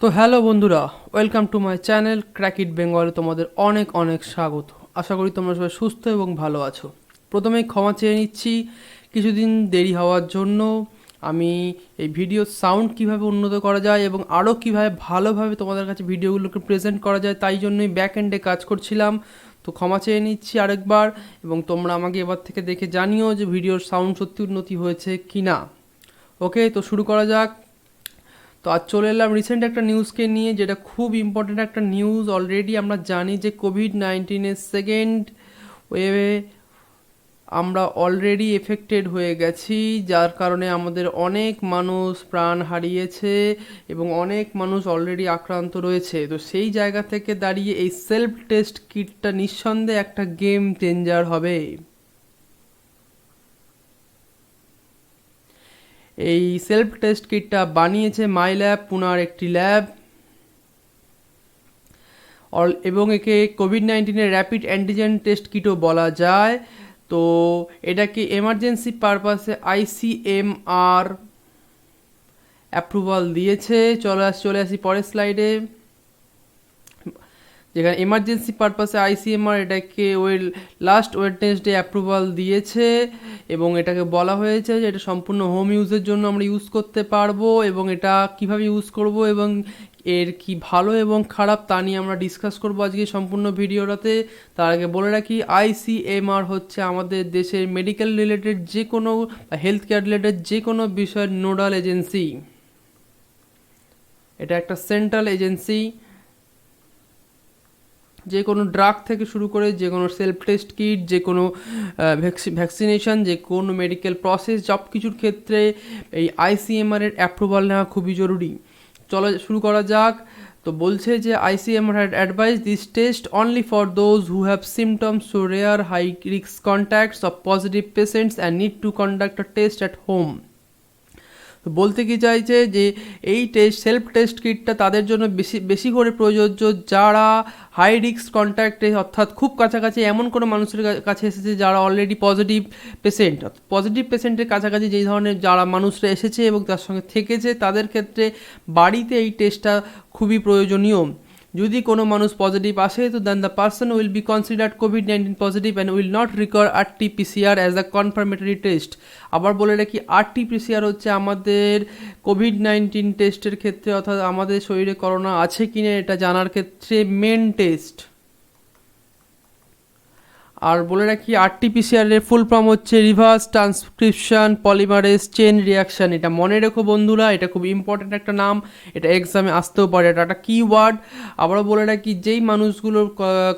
তো হ্যালো বন্ধুরা, welcome to my channel crack it বেঙ্গলে তোমাদের অনেক অনেক স্বাগত। আশা করি তোমরা সবাই সুস্থ এবং ভালো আছো। প্রথমেই ক্ষমা চেয়ে নিচ্ছি কিছুদিন দেরি হওয়ার জন্য। আমি এই ভিডিওর সাউন্ড কিভাবে উন্নত করা যায় এবং আরও কিভাবে ভালোভাবে তোমাদের কাছে ভিডিওগুলোকে প্রেজেন্ট করা যায় তাই জন্যই ব্যাক এন্ডে কাজ করছিলাম। তো ক্ষমা চেয়ে নিচ্ছি আরেকবার, এবং তোমরা আমাকে এবার থেকে দেখে জানিও যে ভিডিওর সাউন্ড সত্যি উন্নতি হয়েছে কি না। ওকে, তো শুরু করা যাক। তো আজ চলে এলাম রিসেন্ট একটা নিউজকে নিয়ে, যেটা খুব ইম্পর্টেন্ট একটা নিউজ। অলরেডি আমরা জানি যে কোভিড-19 সেকেন্ড ওয়েভে আমরা অলরেডি এফেক্টেড হয়ে গেছি, যার কারণে আমাদের অনেক মানুষ প্রাণ হারিয়েছে এবং অনেক মানুষ অলরেডি আক্রান্ত রয়েছে। তো সেই জায়গা থেকে দাঁড়িয়ে এই সেলফ টেস্ট কিটটা নিঃসন্দেহে একটা গেম চেঞ্জার হবে। এই সেলফ টেস্ট কিটটা বানিয়েছে মাই ল্যাব, পুনার একটি ল্যাব, এবং একে কোভিড-19 র্যাপিড অ্যান্টিজেন টেস্ট কিটও বলা যায়। তো এটাকে এমার্জেন্সি পারপাসে আইসিএমআর অ্যাপ্রুভাল দিয়েছে। চলে আসি পরের স্লাইডে, যেখানে এমার্জেন্সি পারপাসে আইসিএমআর এটাকে লাস্ট ওয়েডনেসডে অ্যাপ্রুভাল দিয়েছে, এবং এটাকে বলা হয়েছে যে এটা সম্পূর্ণ হোম ইউজের জন্য আমরা ইউজ করতে পারবো, এবং এটা কিভাবে ইউজ করব এবং এর কি ভালো এবং খারাপ তা নিয়ে আমরা ডিসকাস করব আজকে সম্পূর্ণ ভিডিওটাতে। তার আগে বলে রাখি, আইসিএমআর হচ্ছে আমাদের দেশের মেডিকেল রিলেটেড যে কোনো হেলথ কেয়ার রিলেটেড যে কোনো বিষয়ের নোডাল এজেন্সি। এটা একটা সেন্ট্রাল এজেন্সি, যে কোনো ড্রাগ থেকে শুরু করে যে কোনো সেলফ টেস্ট কিট, যে কোনো ভ্যাকসিনেশন, যে কোনো মেডিকেল প্রসেস, সব কিছুর ক্ষেত্রে এই আইসিএমআর এর অ্যাপ্রুভাল নেওয়া খুবই জরুরি। চলো শুরু করা যাক। তো বলছে যে ICMR had advise this test only for those who have symptoms to rare high risk contacts of positive patients and need to conduct a test at home. তো বলতে কি চাইছে যে এই সেলফ টেস্ট কিটটা তাদের জন্য বেশি বেশি করে প্রযোজ্য যারা হাই রিস্ক কন্ট্যাক্টে, অর্থাৎ খুব কাছাকাছি এমন কোনো মানুষের কাছে এসেছে যারা অলরেডি পজিটিভ পেশেন্ট। পজিটিভ পেশেন্টের কাছাকাছি যেই ধরনের যারা মানুষরা এসেছে এবং তার সঙ্গে থেকেছে, তাদের ক্ষেত্রে বাড়িতে এই টেস্টটা খুবই প্রয়োজনীয়। যদি কোনো মানুষ পজিটিভ আসে, তো then the person will be considered কোভিড-19 positive and will not require RTPCR as a confirmatory test. আবার বলে রাখি, আরটিপিসিআর হচ্ছে আমাদের কোভিড-19 টেস্টের ক্ষেত্রে, অর্থাৎ আমাদের শরীরে করোনা আছে কিনা এটা জানার ক্ষেত্রে মেন টেস্ট। আর বলে রাখি, আরটিপিসিআর এর ফুল ফর্ম হচ্ছে reverse transcription polymerase chain reaction. এটা মনে রেখো বন্ধুরা, এটা খুব ইম্পর্ট্যান্ট একটা নাম, এটা এক্সামে আসতেও পারে, এটা একটা কিওয়ার্ড। আবারও বলে রাখি, যেই মানুষগুলোর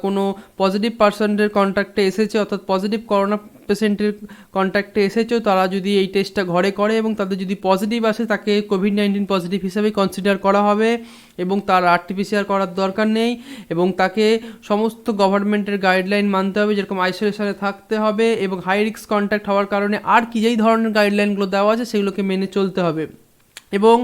কোনো পজিটিভ পার্সনের কন্ট্যাক্টে এসেছে, অর্থাৎ পজিটিভ করোনা পেশেন্টের কন্ট্যাক্টে এসেছো, তারা যদি এই টেস্টটা ঘরে করে এবং তাদের যদি পজিটিভ আসে, তাকে কোভিড-19 পজিটিভ হিসেবেই কনসিডার করা হবে এবং তার আরটিপিসিআর করার দরকার নেই, এবং তাকে সমস্ত গভর্নমেন্টের গাইডলাইন মানতে হবে, যেরকম আইসোলেশনে থাকতে হবে এবং হাই রিস্ক কন্ট্যাক্ট হওয়ার কারণে আর কি যেই ধরনের গাইডলাইনগুলো দেওয়া আছে সেগুলোকে মেনে চলতে হবে। এবং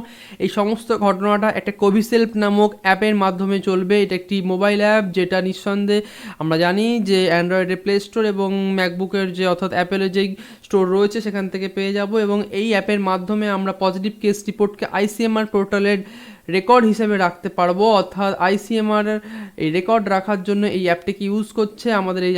এই সমস্ত ঘটনাটা একটা কোভিসেল্ফ নামক অ্যাপের মাধ্যমে চলবে। এটা একটি মোবাইল অ্যাপ, যেটা নিঃসন্দেহে আমরা জানি যে অ্যান্ড্রয়েডের প্লে স্টোর এবং ম্যাকবুকের যে, অর্থাৎ অ্যাপেলের যেই স্টোর রয়েছে সেখান থেকে পেয়ে যাব, এবং এই অ্যাপের মাধ্যমে আমরা পজিটিভ কেস রিপোর্টকে আইসিএমআর পোর্টালের রেকর্ড হিসেবে রাখতে পারবো। অর্থাৎ আইসিএমআর এই রেকর্ড রাখার জন্য এই অ্যাপটিকে ইউজ করছে। আমাদের এই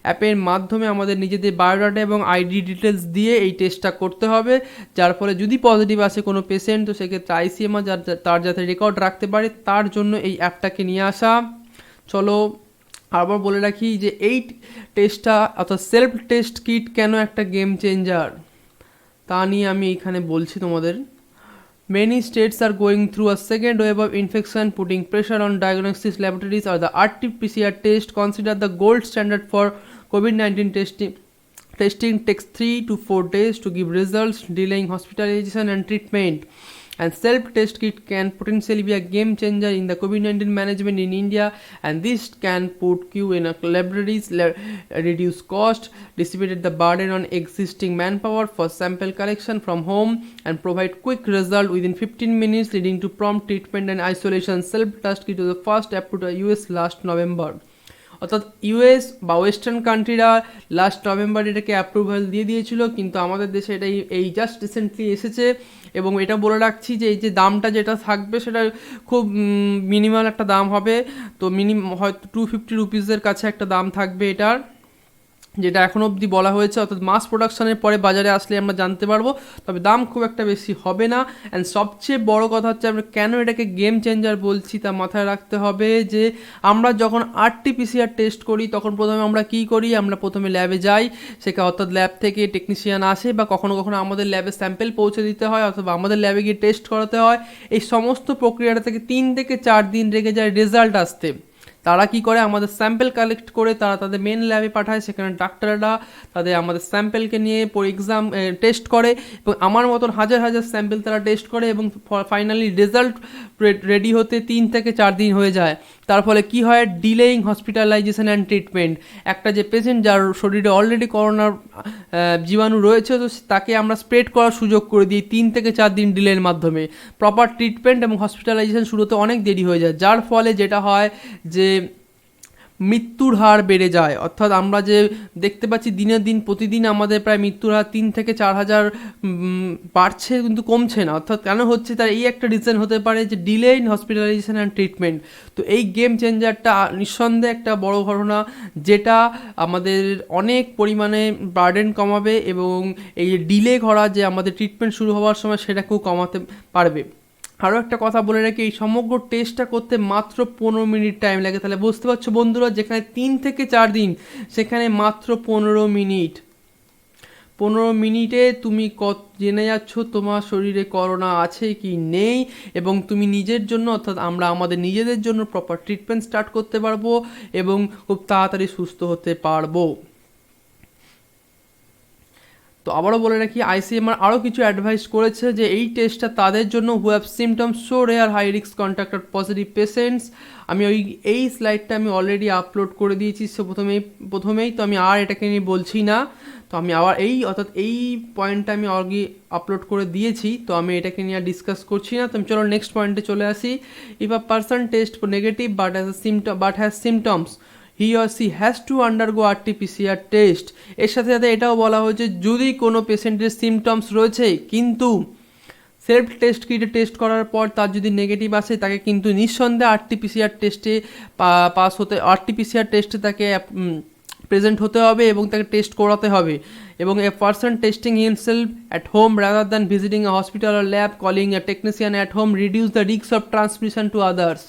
অ্যাপের মাধ্যমে আমাদের নিজেদের বায়োডাটা এবং আইডি ডিটেলস দিয়ে এই টেস্টটা করতে হবে, যার ফলে যদি পজিটিভ আসে কোনো পেশেন্ট, তো সেক্ষেত্রে আইসিএমআর তার যাতে রেকর্ড রাখতে পারে তার জন্য এই অ্যাপটাকে নিয়ে আসা। চলো আবার বলে রাখি যে এই টেস্টটা, অর্থাৎ সেলফ টেস্ট কিট কেন একটা গেম চেঞ্জার তা নিয়ে আমি এখানে বলছি তোমাদের। Many states are going through a second wave of infection, putting pressure on diagnostics laboratories or the RT-PCR test, considered the gold standard for COVID-19 testing. Testing takes 3 to 4 days to give results, delaying hospitalization and treatment. And self-test kit can potentially be a game changer in the COVID-19 management in India, and this can put queue in laboratories, reduce cost, dissipate the burden on existing manpower for sample collection from home, and provide quick result within 15 minutes, leading to prompt treatment and isolation. Self-test kit was the first approved by US last November. অর্থাৎ US বা western কান্ট্রিরা last November এটাকে approval দিয়ে দিয়েছিল, কিন্তু আমাদের দেশে এটাই এই জাস্ট রিসেন্টলি এসেছে। এবং এটা বলে রাখছি যে এই যে দামটা যেটা থাকবে সেটা খুব মিনিমাল একটা দাম হবে, তো হয়তো 250 রুপিসের কাছে একটা দাম থাকবে এটার, যেটা এখন অবধি বলা হয়েছে, অর্থাৎ মাস প্রোডাকশনের পরে বাজারে আসলে আমরা জানতে পারবো, তবে দাম খুব একটা বেশি হবে না। অ্যান্ড সবচেয়ে বড় কথা হচ্ছে আমরা কেন এটাকে গেম চেঞ্জার বলছি তা মাথায় রাখতে হবে, যে আমরা যখন আরটিপিসিআর টেস্ট করি তখন প্রথমে আমরা কি করি, আমরা প্রথমে ল্যাবে যাই, সেখানে অর্থাৎ ল্যাব থেকে টেকনিশিয়ান আসে বা কখনো কখনো আমাদের ল্যাবে স্যাম্পেল পৌঁছে দিতে হয় অথবা আমাদের ল্যাবে গিয়ে টেস্ট করাতে হয়। এই সমস্ত প্রক্রিয়াটা থেকে 3 থেকে 4 দিন লেগে যায় রেজাল্ট আসতে। তারা কি করে, আমাদের স্যাম্পেল কালেক্ট করে তারা তাদের মেন ল্যাবে পাঠায়, সেখানে ডাক্তাররা তাদের আমাদের স্যাম্পেলকে নিয়ে এক্সাম টেস্ট করে এবং আমার মতন হাজার হাজার স্যাম্পেল তারা টেস্ট করে এবং ফাইনালি রেজাল্ট রেডি হতে 3 থেকে 4 দিন হয়ে যায়। তার ফলে কি হয়, ডিলেইং হসপিটালাইজেশন অ্যান্ড ট্রিটমেন্ট। একটা যে পেশেন্ট যার শরীরে অলরেডি করোনার জীবাণু রয়েছে, তো তাকে আমরা স্প্রেড করার সুযোগ করে দিই 3 থেকে 4 দিন ডিলের মাধ্যমে। প্রপার ট্রিটমেন্ট এবং হসপিটালাইজেশন শুরুতে অনেক দেরি হয়ে যায়, যার ফলে যেটা হয় যে মৃত্যুর হার বেড়ে যায়। অর্থাৎ আমরা যে দেখতে পাচ্ছি দিনের দিন প্রতিদিন আমাদের প্রায় মৃত্যুর হার 3 থেকে 4 হাজার বাড়ছে, কিন্তু কমছে না। অর্থাৎ কেন হচ্ছে, তার এই একটা রিজন হতে পারে যে delay in hospitalisation and treatment. তো এই গেম চেঞ্জারটা নিঃসন্দেহে একটা বড় ঘটনা, যেটা আমাদের অনেক পরিমাণে বার্ডেন কমাবে এবং এই ডিলে করা যে আমাদের ট্রিটমেন্ট শুরু হওয়ার সময় সেটাকেও কমাতে পারবে। আরও একটা কথা বলে রাখি, এই সমগ্র টেস্টটা করতে মাত্র 15 মিনিট টাইম লাগে। তাহলে বুঝতে পারছো বন্ধুরা, যেখানে 3 থেকে 4 দিন সেখানে মাত্র 15 মিনিট। 15 মিনিটে তুমি জেনে যাচ্ছ তোমার শরীরে করোনা আছে কি নেই, এবং তুমি নিজের জন্য অর্থাৎ আমরা আমাদের নিজেদের জন্য প্রপার ট্রিটমেন্ট স্টার্ট করতে পারবো এবং খুব তাড়াতাড়ি সুস্থ হতে পারবো। তো আবারও বলে রাখি, আইসিএমআর আরও কিছু অ্যাডভাইস করেছে যে এই টেস্টটা তাদের জন্য who have symptoms so rare high risk contacted positive patients. আমি এই স্লাইডটা আমি অলরেডি আপলোড করে দিয়েছি, সো প্রথমেই তো আমি আর এটাকে নিয়ে বলছি না। তো আমি আবার অর্থাৎ এই পয়েন্টটা আমি অলরেডি আপলোড করে দিয়েছি, তো আমি এটাকে নিয়ে ডিসকাস করছি না। তো আমি চলো নেক্সট পয়েন্টে চলে আসি। If a person test negative but has symptoms, he or she has to undergo RT-PCR test. এর সাথে সাথে এটাও বলা হয়েছে, যদি কোনো পেশেন্টের সিমটমস রয়েছে কিন্তু সেলফ টেস্ট কিটে টেস্ট করার পর তার যদি নেগেটিভ আসে, তাকে কিন্তু নিঃসন্দেহে RT-PCR টেস্টে RT-PCR টেস্টে তাকে প্রেজেন্ট হতে হবে এবং তাকে টেস্ট করাতে হবে। এবং a person testing himself at home rather than visiting a hospital or lab, calling A technician at home reduce the risk of transmission to others.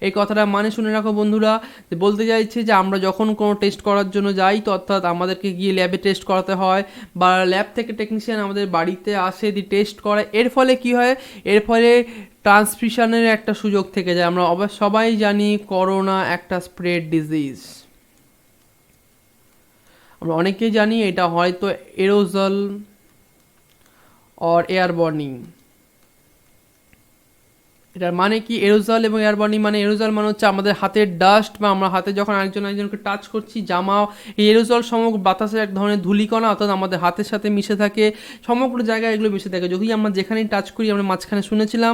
এই কথাটা মানে শুনে রাখো বন্ধুরা, যে বলতে চাইছে যে আমরা যখন কোনো টেস্ট করার জন্য যাই, তো অর্থাৎ আমাদেরকে গিয়ে ল্যাবে টেস্ট করাতে হয় বা ল্যাব থেকে টেকনিশিয়ান আমাদের বাড়িতে আসে দিয়ে টেস্ট করায়, এর ফলে কি হয়, এর ফলে ট্রান্সমিশনের একটা সুযোগ থেকে যায়। আমরা সবাই জানি করোনা একটা স্প্রেড ডিজিজ, আমরা অনেকেই জানি এটা হয়তো এরোজল অর এয়ারবর্নিং। এটার মানে কি, এরোজল এবং এয়ারবর্নিং মানে, এরোজল মানে হচ্ছে আমাদের হাতের ডাস্ট বা আমরা হাতে যখন একজনকে টাচ করছি জামা, এই এরোজল সমগ্র বাতাসের এক ধরনের ধূলিকণা, অর্থাৎ আমাদের হাতের সাথে মিশে থাকে, সমগ্র জায়গায় এগুলো মিশে থাকে। যদি আমরা যেখানেই টাচ করি, আমরা মাঝখানে শুনেছিলাম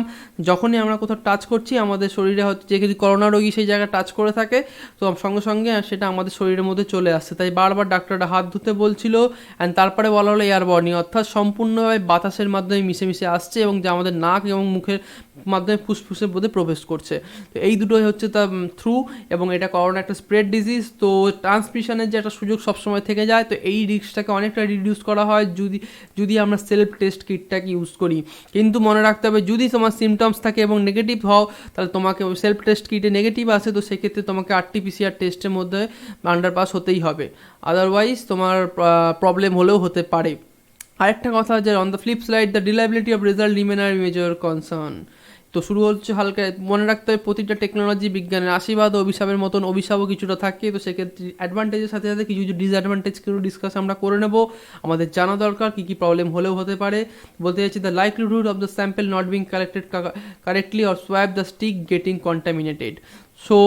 যখনই আমরা কোথাও টাচ করছি আমাদের শরীরে হয়তো যে যদি করোনা রোগী সেই জায়গায় টাচ করে থাকে, তো সঙ্গে সঙ্গে সেটা আমাদের শরীরের মধ্যে চলে আসছে। তাই বারবার ডাক্তাররা হাত ধুতে বলছিল। অ্যান্ড তারপরে বলা হলো এয়ারবর্নিং, অর্থাৎ সম্পূর্ণভাবে বাতাসের মাধ্যমে মিশে মিশে আসছে এবং যা আমাদের নাক এবং মুখের মাধ্যমে ফুসফুসের মধ্যে প্রবেশ করছে। তো এই দুটোই হচ্ছে তার থ্রু, এবং এটা করোনা একটা স্প্রেড ডিজিজ, তো ট্রান্সমিশনের যে একটা সুযোগ সবসময় থেকে যায়। তো এই রিস্কটাকে অনেকটা রিডিউস করা হয় যদি আমরা সেলফ টেস্ট কিটটাকে ইউজ করি। কিন্তু মনে রাখতে হবে, যদি তোমার সিমটমস থাকে এবং নেগেটিভ হও, তাহলে তোমাকে সেলফ টেস্ট কিটে নেগেটিভ আসে, তো সেক্ষেত্রে তোমাকে RT-PCR টেস্টের মধ্যে আন্ডারপাস হতেই হবে, আদারওয়াইজ তোমার প্রবলেম হলেও হতে পারে। আরেকটা কথা যে on the flip side the reliability of result remain are major concern. তো শুরু হচ্ছে হালকা, মনে রাখতে হবে প্রতিটা টেকনোলজি বিজ্ঞানের আশীর্বাদ ও অভিশাপের মতন অভিশাপও কিছুটা থাকে। তো সেক্ষেত্রে অ্যাডভান্টেজের সাথে সাথে কিছু কিছু ডিসঅ্যাডভান্টেজকেও ডিসকাস আমরা করে নেব। আমাদের জানা দরকার কী কী প্রবলেম হলেও হতে পারে। বলতে চাইছি, the likelihood of the sample not being collected correctly or swab the stick getting contaminated. So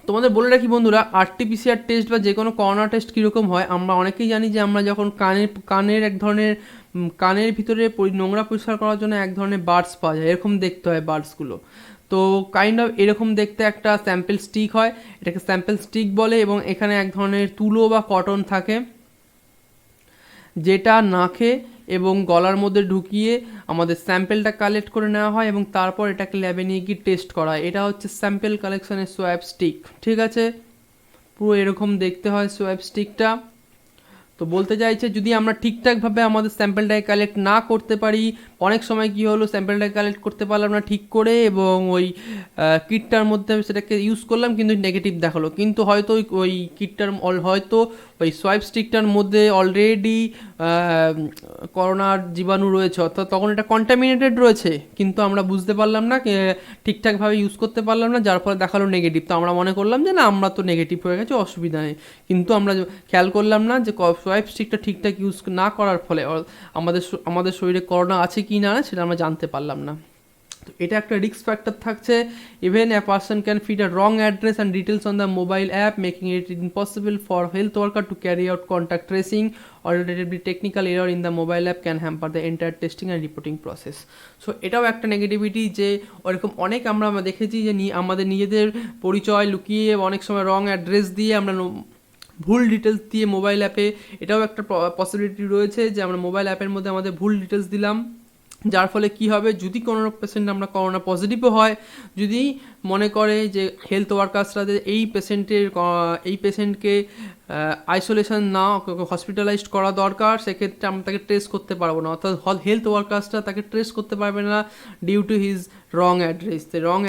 তোমাদের বলে রাখি বন্ধুরা, RT-PCR টেস্ট বা যে কোনো করোনা টেস্ট কীরকম হয়, আমরা অনেকেই জানি যে আমরা যখন কানের এক ধরনের কানের ভিতরে নোংরা পরিষ্কার করার জন্য এক ধরনের বার্ডস পাওয়া যায়, এরকম দেখতে হয় বার্ডসগুলো। তো কাইন্ড অফ এরকম দেখতে একটা স্যাম্পল স্টিক হয়, এটাকে স্যাম্পল স্টিক বলে, এবং এখানে এক ধরনের তুলো বা কটন থাকে যেটা নাকে এবং গলার মধ্যে ঢুকিয়ে আমাদের স্যাম্পেলটা কালেক্ট করে নেওয়া হয় এবং তারপর এটাকে ল্যাবে নিয়ে গিয়ে টেস্ট করা হয়। এটা হচ্ছে স্যাম্পেল কালেকশনের সোয়াব স্টিক, ঠিক আছে। পুরো এরকম দেখতে হয় সোয়াব স্টিকটা। তো বলতে চাইছে যদি আমরা ঠিকঠাকভাবে আমাদের স্যাম্পেলটাকে কালেক্ট না করতে পারি, অনেক সময় কি হলো স্যাম্পেলটাকে কালেক্ট করতে পারলাম না ঠিক করে এবং ওই কিটটার মধ্যে সেটাকে ইউজ করলাম কিন্তু নেগেটিভ দেখালো, কিন্তু হয়তো ওই কিটটার হয়তো ওই সোয়াইপ স্টিকটার মধ্যে অলরেডি করোনার জীবাণু রয়েছে, অর্থাৎ তখন এটা কন্টামিনেটেড রয়েছে, কিন্তু আমরা বুঝতে পারলাম না, ঠিকঠাকভাবে ইউজ করতে পারলাম না, যার ফলে দেখালো নেগেটিভ। তো আমরা মনে করলাম যে না আমরা তো নেগেটিভ হয়ে গেছে, অসুবিধা নেই, কিন্তু আমরা খেয়াল করলাম না যে সোয়াইপ স্টিকটা ঠিকঠাক ইউজ না করার ফলে আমাদের শরীরে করোনা আছে কি না সেটা আমরা জানতে পারলাম না। তো এটা একটা রিস্ক ফ্যাক্টর থাকছে। Even a person can feed a wrong address and details on the mobile app, making it impossible for health worker to carry out contact tracing. Alternatively, technical error in the mobile app can hamper the entire testing and reporting process. So এটাও একটা negativity যে ওরকম অনেক আমরা দেখেছি যে আমাদের নিজেদের পরিচয় লুকিয়ে অনেক সময় রং অ্যাড্রেস দিয়ে আমরা ভুল ডিটেলস দিয়ে মোবাইল অ্যাপে, এটাও একটা পসিবিলিটি রয়েছে যে আমরা মোবাইল অ্যাপের মধ্যে আমাদের ভুল ডিটেলস দিলাম, যার ফলে কি হবে যদি কোনো পেশেন্ট আমরা করোনা পজিটিভও হয়, যদি মনে করে যে হেলথ ওয়ার্কার্সরা এই পেশেন্টকে আইসোলেশন না হসপিটালাইজড করা দরকার, সেক্ষেত্রে আমরা তাকে ট্রেস করতে পারবো না, অর্থাৎ হেলথ ওয়ার্কার্সরা তাকে ট্রেস করতে পারবে না due to his wrong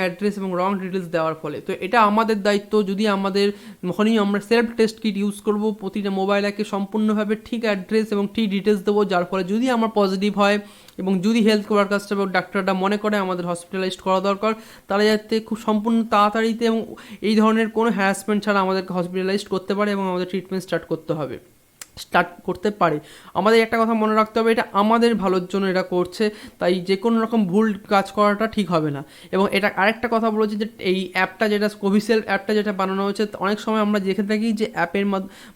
address এবং রং ডিটেলস দেওয়ার ফলে। তো এটা আমাদের দায়িত্ব, যদি আমাদের যখনই আমরা সেলফ টেস্ট কিট ইউজ করব, প্রতিটা মোবাইল অ্যাপে সম্পূর্ণভাবে ঠিক অ্যাড্রেস এবং ঠিক ডিটেলস দেবো, যার ফলে যদি আমার পজিটিভ হয় এবং যদি হেলথ ওয়ার্কার্সরা এবং ডাক্তাররা মনে করে আমাদের হসপিটালাইজড করা দরকার, তারা যাতে খুব সম্পূর্ণ তাড়াতাড়িতে এবং এই ধরনের কোনো হ্যারাসমেন্ট ছাড়া আমাদেরকে হসপিটালাইজড করতে পারে এবং আমাদের ট্রিটমেন্ট স্টার্ট করতে পারে। আমাদের একটা কথা মনে রাখতে হবে, এটা আমাদের ভালোর জন্য এটা করছে, তাই যে কোনো রকম ভুল কাজ করাটা ঠিক হবে না। এবং এটা আরেকটা কথা বলেছি যে এই অ্যাপটা যেটা কোভিশিল্ড অ্যাপটা যেটা বানানো হয়েছে, অনেক সময় আমরা দেখে থাকি যে অ্যাপের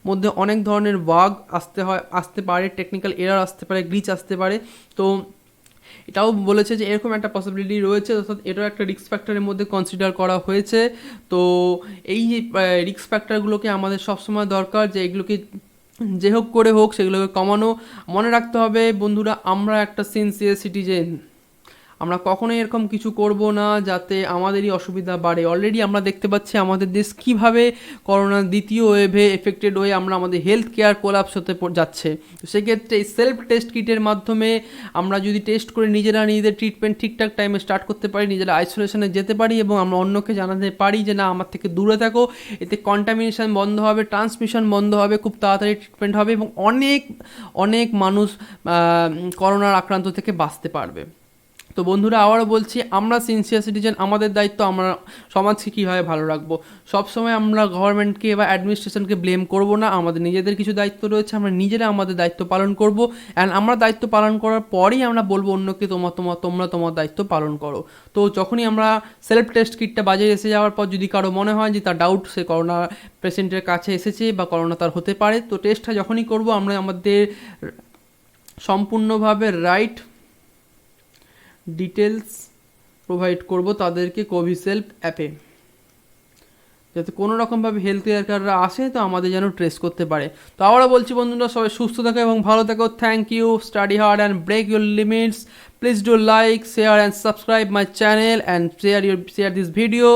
মধ্যে অনেক ধরনের বাগ আসতে পারে, টেকনিক্যাল এরার আসতে পারে, গ্লিচ আসতে পারে। তো এটাও বলেছে যে এরকম একটা পসিবিলিটি রয়েছে, অর্থাৎ এটাও একটা রিস্ক ফ্যাক্টরের মধ্যে কনসিডার করা হয়েছে। তো এই রিস্ক ফ্যাক্টরগুলোকে আমাদের সবসময় দরকার যে এগুলোকে যে হোক করে হোক সেগুলোকে কমানো। মনে রাখতে হবে বন্ধুরা, আমরা একটা সিনসিয়ার সিটিজেন, আমরা কখনোই এরকম কিছু করব না যাতে আমাদেরই অসুবিধা বাড়ে। অলরেডি আমরা দেখতে পাচ্ছি আমাদের দেশ কীভাবে করোনার দ্বিতীয় ওয়েভে এফেক্টেড হয়ে আমরা আমাদের হেলথ কেয়ার কোলাপস হতে যাচ্ছে। তো সেক্ষেত্রে এই সেলফ টেস্ট কিটের মাধ্যমে আমরা যদি টেস্ট করে নিজেদের ট্রিটমেন্ট ঠিকঠাক টাইমে স্টার্ট করতে পারি, নিজেরা আইসোলেশনে যেতে পারি এবং আমরা অন্যকে জানাতে পারি যে না আমার থেকে দূরে থাকো, এতে কন্টামিনেশন বন্ধ হবে, ট্রান্সমিশন বন্ধ হবে, খুব তাড়াতাড়ি ট্রিটমেন্ট হবে এবং অনেক মানুষ করোনার আক্রান্ত থেকে বাঁচতে পারবে। তো বন্ধুরা আবারও বলছি, আমরা সিনসিয়ার সিটিজেন, আমাদের দায়িত্ব আমরা সমাজকে কীভাবে ভালো রাখবো। সবসময় আমরা গভর্নমেন্টকে বা অ্যাডমিনিস্ট্রেশনকে ব্লেম করব না, আমাদের নিজেদের কিছু দায়িত্ব রয়েছে, আমরা নিজেরা আমাদের দায়িত্ব পালন করব। অ্যান্ড আমরা দায়িত্ব পালন করার পরেই আমরা বলবো অন্যকে তোমরা তোমার দায়িত্ব পালন করো। তো যখনই আমরা সেলফ টেস্ট কিটটা বাজারে এসে যাওয়ার পর যদি কারো মনে হয় যে তার ডাউট সে করোনা পেশেন্টের কাছে এসেছে বা করোনা তার হতে পারে, তো টেস্টটা যখনই করব আমরা আমাদের সম্পূর্ণভাবে রাইট ডিটেলস প্রোভাইড করব তাদেরকে কোভিশিল্ড অ্যাপে, যাতে কোনো রকমভাবে হেলথ কেয়ারকাররা আসে তো আমাদের যেন ট্রেস করতে পারে। তো আবারও বলছি বন্ধুরা, সবাই সুস্থ থাকো এবং ভালো থাকো। Thank you. Study hard and break your limits. Please do like, share and subscribe my channel and share this video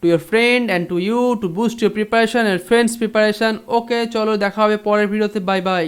to your friend and to you to boost your preparation and friends preparation. ওকে, চলো দেখা হবে পরের ভিডিওতে। Bye bye.